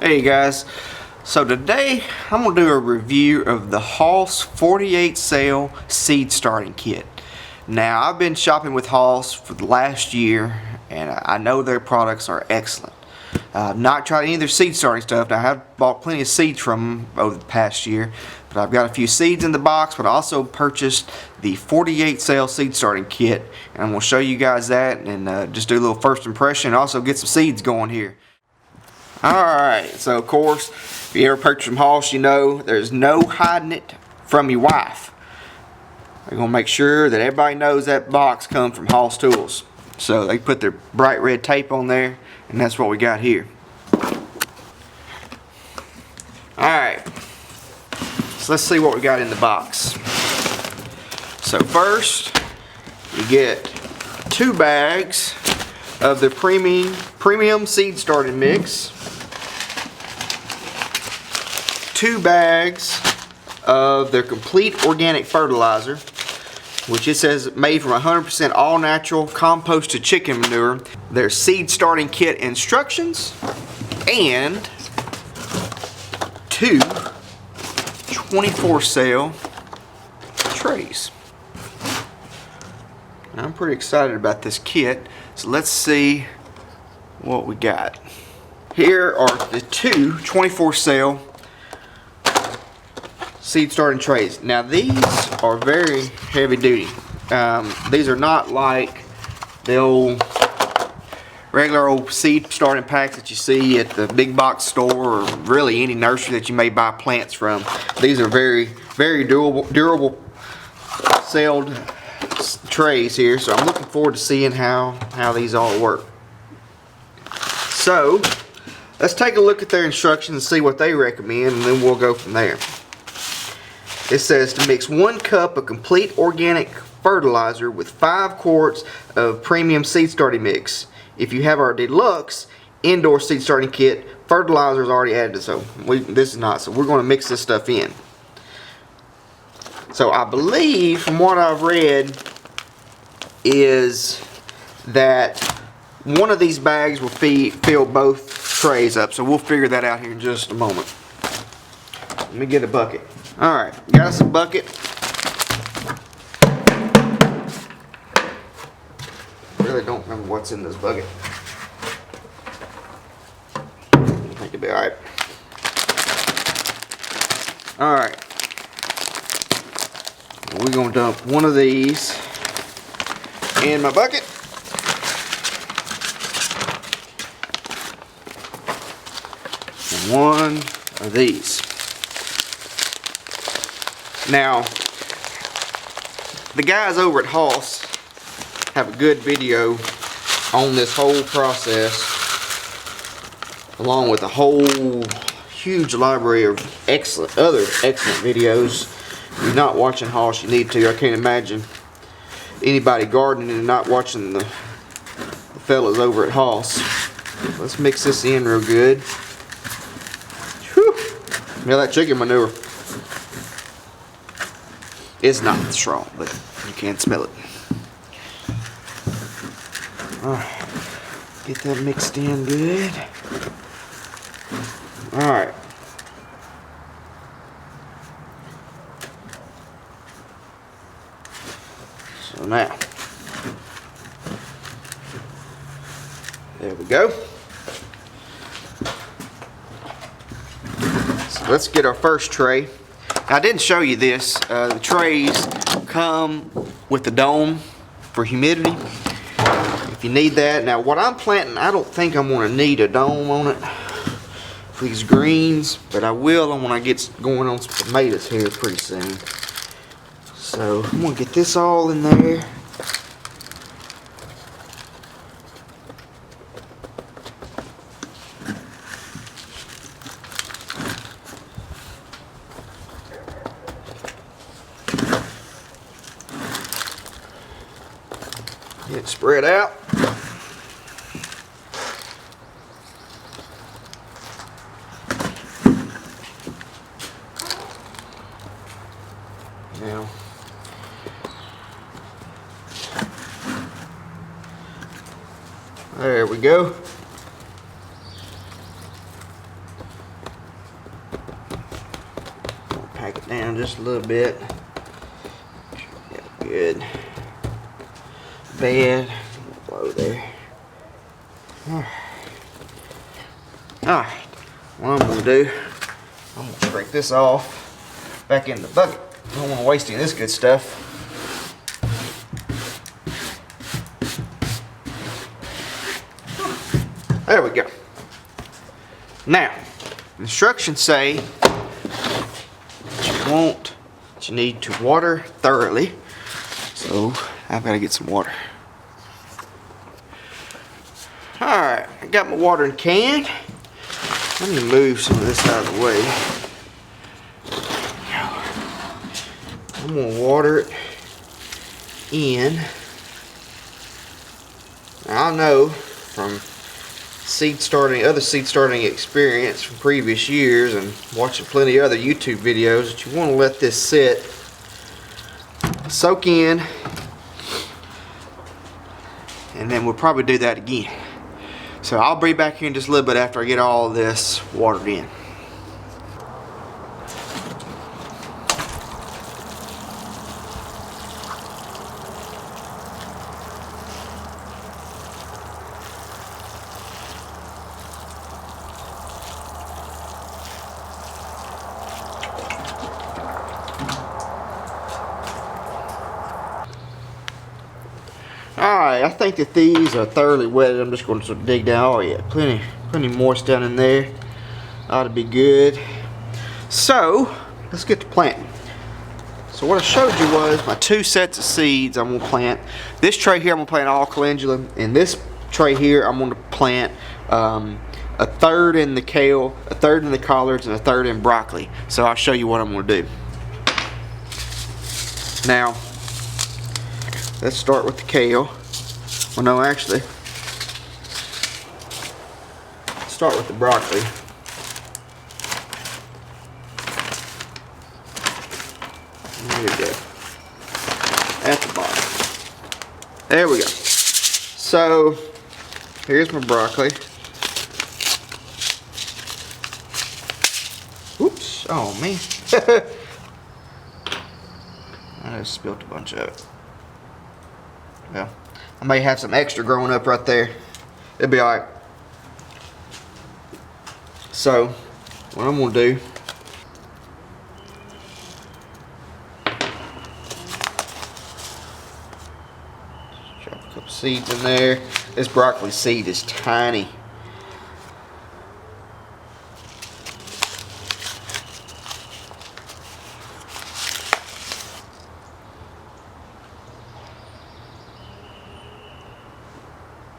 Hey guys, so today I'm going to do a review of the Hoss 48 Cell Seed Starting Kit. Now I've been shopping with Hoss for the last year and I know their products are excellent. I've not tried any of their seed starting stuff. Now I have bought plenty of seeds from them over the past year, but I've got a few seeds in the box, but I also purchased the 48 Cell Seed Starting Kit, and I'm going to show you guys that and just do a little first impression and also get some seeds going here. Alright, so of course, if you ever purchase from Hoss, you know there's no hiding it from your wife. They're going to make sure that everybody knows that box comes from Hoss Tools. So they put their bright red tape on there, and that's what we got here. Alright, so let's see what we got in the box. So first, you get 2 bags of the premium seed starting mix. 2 bags of their complete organic fertilizer, which it says made from 100% all natural composted chicken manure. Their seed starting kit instructions, and 2 24 cell trays. I'm pretty excited about this kit, so let's see what we got. Here are the 2 24 cell seed starting trays. Now these are very heavy duty. These are not like the regular old seed starting packs that you see at the big box store or really any nursery that you may buy plants from. These are very durable celled trays here, so I'm looking forward to seeing how these all work. So let's take a look at their instructions and see what they recommend, and then we'll go from there. It says to mix 1 cup of complete organic fertilizer with 5 quarts of premium seed starting mix. If you have our deluxe indoor seed starting kit, fertilizer is already added, so this is not. So we're going to mix this stuff in. So I believe, from what I've read, is that one of these bags will fill both trays up. So we'll figure that out here in just a moment. Let me get a bucket. Alright, got us a bucket. Really don't remember what's in this bucket. I think it'll be alright. Alright. We're going to dump one of these in my bucket. And one of these. Now, the guys over at Hoss have a good video on this whole process, along with a whole huge library of other excellent videos. If you're not watching Hoss, you need to. I can't imagine anybody gardening and not watching the fellas over at Hoss. Let's mix this in real good. Whew. Smell that chicken manure. It's not strong, but you can smell it. Get that mixed in good. Alright. So now, there we go. So let's get our first tray. Now, I didn't show you this. The trays come with the dome for humidity, if you need that. Now, what I'm planting, I don't think I'm going to need a dome on it for these greens, but I will when I get going on some tomatoes here pretty soon. So I'm going to get this all in there. Get it spread out. Now, there we go. pack it down just a little bit. Yeah, good. Bed, low there. Alright, what I'm gonna do, I'm gonna break this off back in the bucket. I don't want to waste any of this good stuff. There we go. Now, instructions say that you need to water thoroughly. So I've got to get some water. Alright, I got my watering can. Let me move some of this out of the way. I'm going to water it in. Now, I know from other seed starting experience from previous years and watching plenty of other YouTube videos that you want to let this sit, soak in, and then we'll probably do that again. So I'll be back here in just a little bit after I get all of this watered in. Alright, I think that these are thoroughly wetted. I'm just going to sort of dig down. Oh yeah, plenty moist down in there. Ought to be good. So, let's get to planting. So what I showed you was my 2 sets of seeds I'm going to plant. This tray here I'm going to plant all calendula. In this tray here I'm going to plant a third in the kale, a third in the collards, and a third in broccoli. So I'll show you what I'm going to do. Now, let's start with the kale. Well, no, actually, start with the broccoli. There we go. At the bottom. There we go. So, here's my broccoli. Oops. Oh, man. I just spilled a bunch of it. Well, I may have some extra growing up right there. It'll be alright. So, what I'm going to do, drop a couple seeds in there. This broccoli seed is tiny.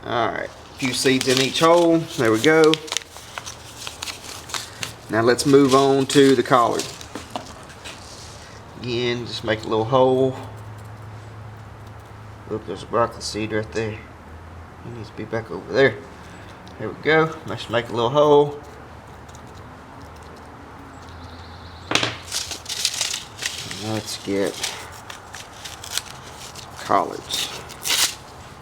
Alright, a few seeds in each hole. There we go. Now let's move on to the collard. Again, just make a little hole. Look, there's a broccoli seed right there. He needs to be back over there. There we go. Let's make a little hole. Let's get collards.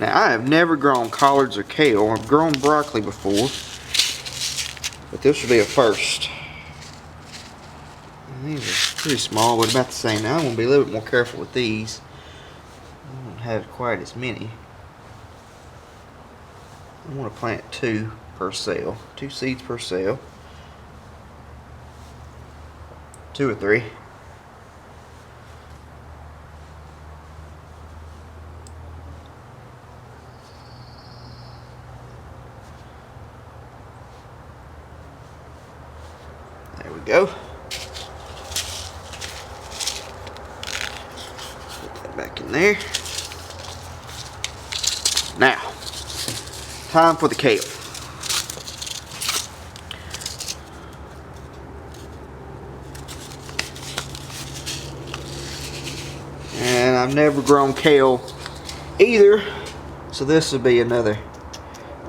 Now, I have never grown collards or kale. I've grown broccoli before, but this will be a first. And these are pretty small, but about the same. Now, I'm going to be a little bit more careful with these. I don't have quite as many. I want to plant 2 per cell. 2 seeds per cell. 2 or 3. There we go. Put that back in there. Now, time for the kale. And I've never grown kale either, so this will be another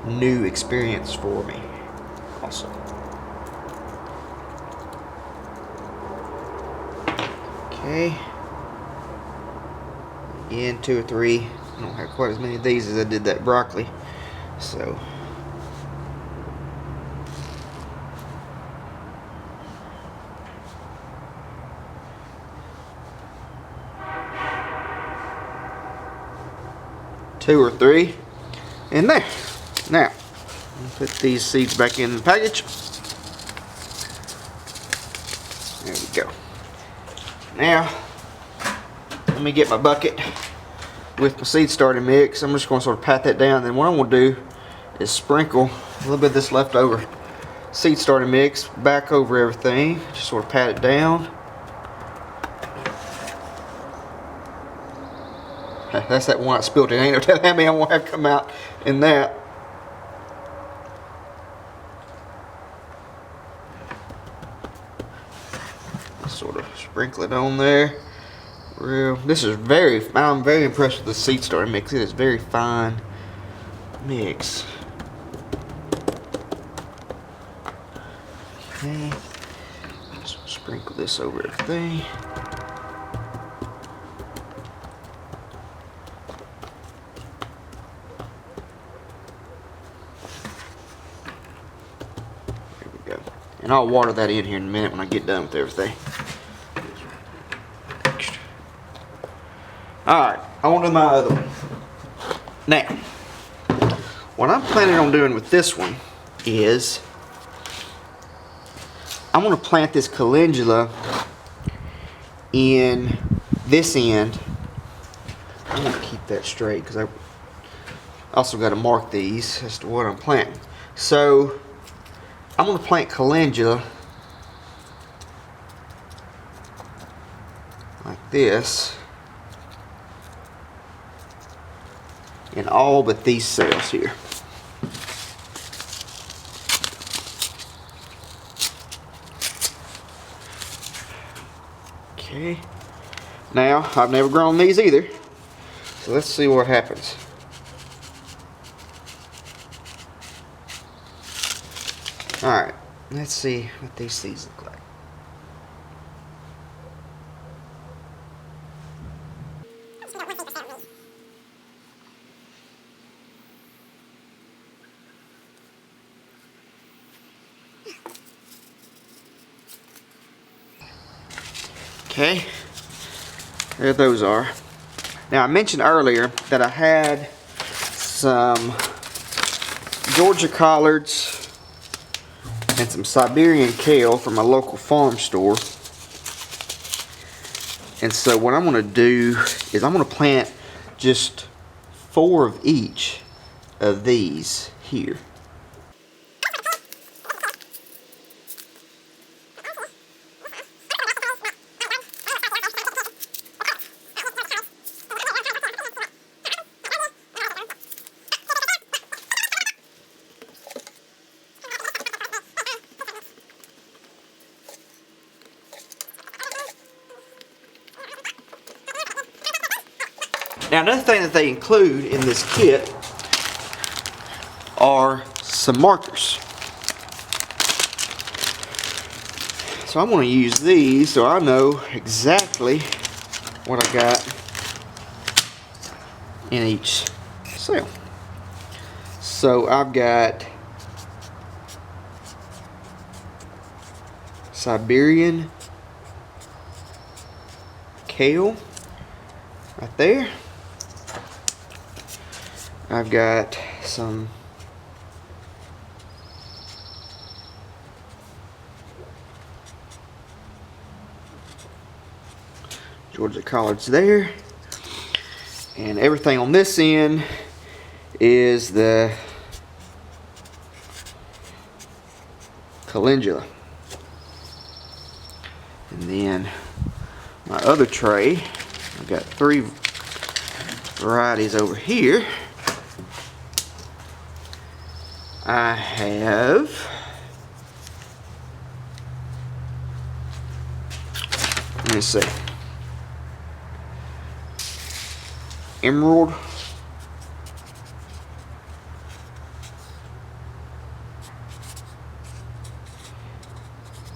new experience for me also. Okay. Again, 2 or 3. I don't have quite as many of these as I did that broccoli. So. 2 or 3 in there. Now, put these seeds back in the package. There we go. Now, let me get my bucket with my seed starting mix. I'm just going to sort of pat that down. Then what I'm going to do is sprinkle a little bit of this leftover seed starting mix back over everything. Just sort of pat it down. That's that one I spilled it. Ain't no telling how many I want to have come out in that. Sort of sprinkle it on there. This is I'm very impressed with the seed starting mix. It is very fine mix. Okay. Just sprinkle this over everything. And I'll water that in here in a minute when I get done with everything. Alright, on to my other one. Now, what I'm planning on doing with this one is I'm going to plant this calendula in this end. I'm going to keep that straight because I also got to mark these as to what I'm planting. So, I'm going to plant calendula like this in all but these cells here. Okay. Now, I've never grown these either, so let's see what happens. Alright, let's see what these seeds look like. Okay, there those are. Now I mentioned earlier that I had some Georgia collards and some Siberian kale from a local farm store. And so what I'm going to do is I'm going to plant just 4 of each of these here. Now another thing that they include in this kit are some markers. So I'm going to use these so I know exactly what I got in each cell. So I've got Siberian kale right there. I've got some Georgia collards there, and everything on this end is the calendula. And then my other tray, I've got 3 varieties over here. I have let me see, emerald,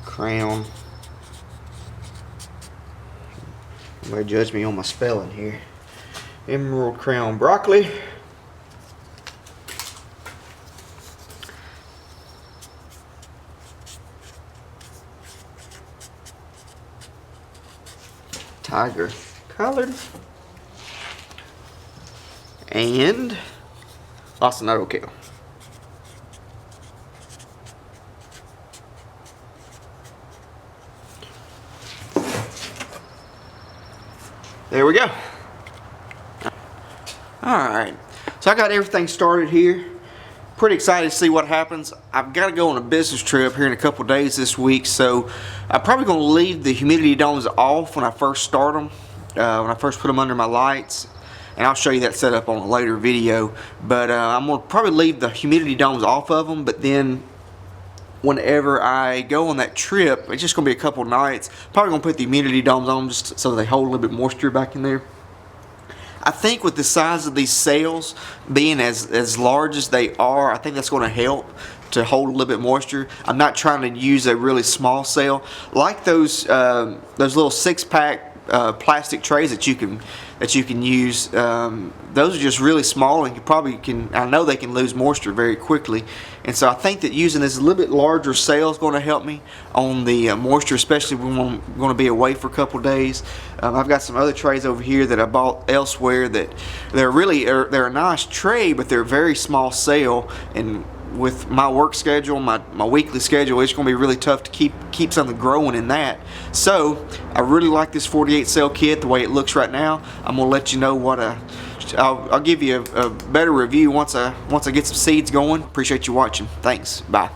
crown. Nobody judge me on my spelling here. Emerald crown broccoli. Tiger colored, and lacinato kale. There we go. Alright, so I got everything started here. Pretty excited to see what happens. I've got to go on a business trip here in a couple days this week, so I'm probably going to leave the humidity domes off when I first start them, when I first put them under my lights, and I'll show you that setup on a later video. But I'm going to probably leave the humidity domes off of them, but then whenever I go on that trip, it's just going to be a couple nights, probably going to put the humidity domes on just so they hold a little bit moisture back in there. I think with the size of these sails being as large as they are, I think that's going to help to hold a little bit moisture. I'm not trying to use a really small sail like those little 6-pack plastic trays that you can use. Those are just really small, and you probably can. I know they can lose moisture very quickly, and so I think that using this a little bit larger sail is going to help me on the moisture, especially when I'm going to be away for a couple days. I've got some other trays over here that I bought elsewhere that they're a nice tray, but they're a very small sail, and with my work schedule, my weekly schedule, it's going to be really tough to keep something growing in that. So I really like this 48 sail kit the way it looks right now. I'm going to let you know what I'll give you a better review once I get some seeds going. Appreciate you watching. Thanks. Bye.